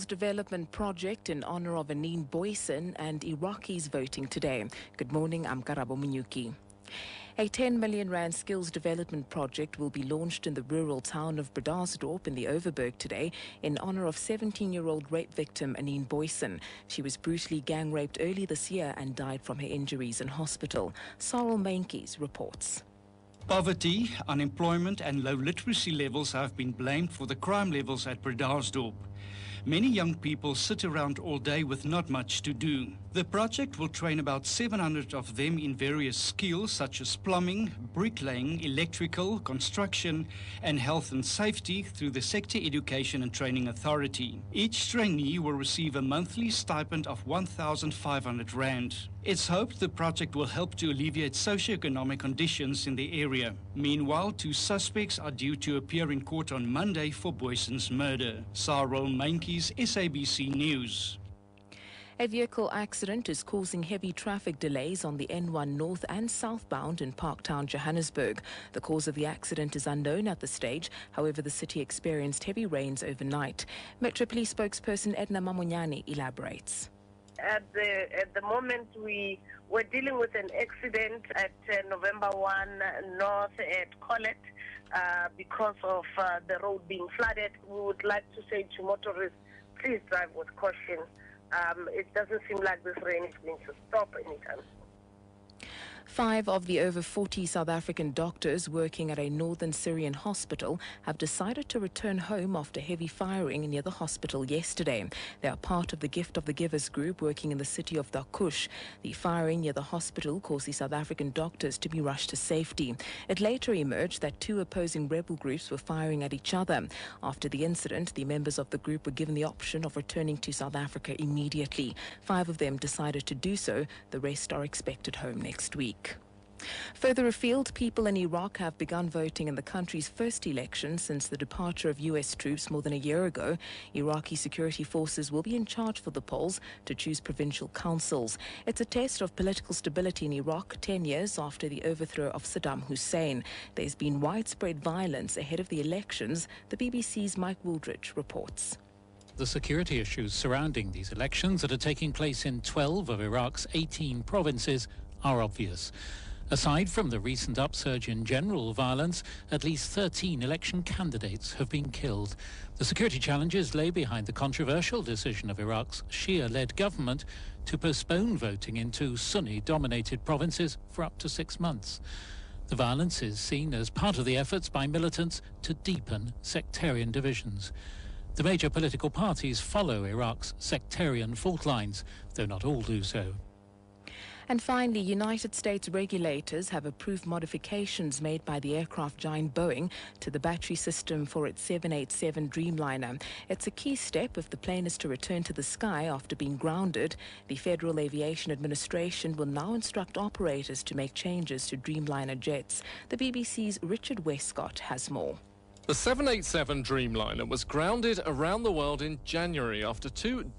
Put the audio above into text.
Skills Development Project in honor of Anine Boyson and Iraqis voting today. Good morning, I'm Karabo Munyuki. A 10 million rand skills development project will be launched in the rural town of Bredasdorp in the Overberg today in honor of 17-year-old rape victim Anine Boyson. She was brutally gang raped early this year and died from her injuries in hospital. Safm10am reports. Poverty, unemployment and low literacy levels have been blamed for the crime levels at Bredasdorp. Many young people sit around all day with not much to do. The project will train about 700 of them in various skills such as plumbing, bricklaying, electrical, construction and health and safety through the Sector Education and Training Authority. Each trainee will receive a monthly stipend of 1,500 rand. It's hoped the project will help to alleviate socio-economic conditions in the area. Meanwhile, 2 suspects are due to appear in court on Monday for Boyson's murder. Safm10am's SABC News. A vehicle accident is causing heavy traffic delays on the N1 north and southbound in Parktown, Johannesburg. The cause of the accident is unknown at this stage. However, the city experienced heavy rains overnight. Metro Police spokesperson Edna Mamonyani elaborates. At the moment, we were dealing with an accident at November 1 North at Collet because of the road being flooded. We would like to say to motorists, please drive with caution. It doesn't seem like this rain is going to stop anytime soon. 5 of the over 40 South African doctors working at a northern Syrian hospital have decided to return home after heavy firing near the hospital yesterday. They are part of the Gift of the Givers group working in the city of Dakush. The firing near the hospital caused the South African doctors to be rushed to safety. It later emerged that 2 opposing rebel groups were firing at each other. After the incident, the members of the group were given the option of returning to South Africa immediately. 5 of them decided to do so. The rest are expected home next week. Further afield, people in Iraq have begun voting in the country's first election since the departure of U.S. troops more than a year ago. Iraqi security forces will be in charge for the polls to choose provincial councils. It's a test of political stability in Iraq 10 years after the overthrow of Saddam Hussein. There's been widespread violence ahead of the elections, the BBC's Mike Wooldridge reports. The security issues surrounding these elections that are taking place in 12 of Iraq's 18 provinces are obvious. Aside from the recent upsurge in general violence, at least 13 election candidates have been killed. The security challenges lay behind the controversial decision of Iraq's Shia-led government to postpone voting in 2 Sunni-dominated provinces for up to 6 months. The violence is seen as part of the efforts by militants to deepen sectarian divisions. The major political parties follow Iraq's sectarian fault lines, though not all do so. And finally, United States regulators have approved modifications made by the aircraft giant Boeing to the battery system for its 787 Dreamliner. It's a key step if the plane is to return to the sky after being grounded. The Federal Aviation Administration will now instruct operators to make changes to Dreamliner jets. The BBC's Richard Westcott has more. The 787 Dreamliner was grounded around the world in January after 2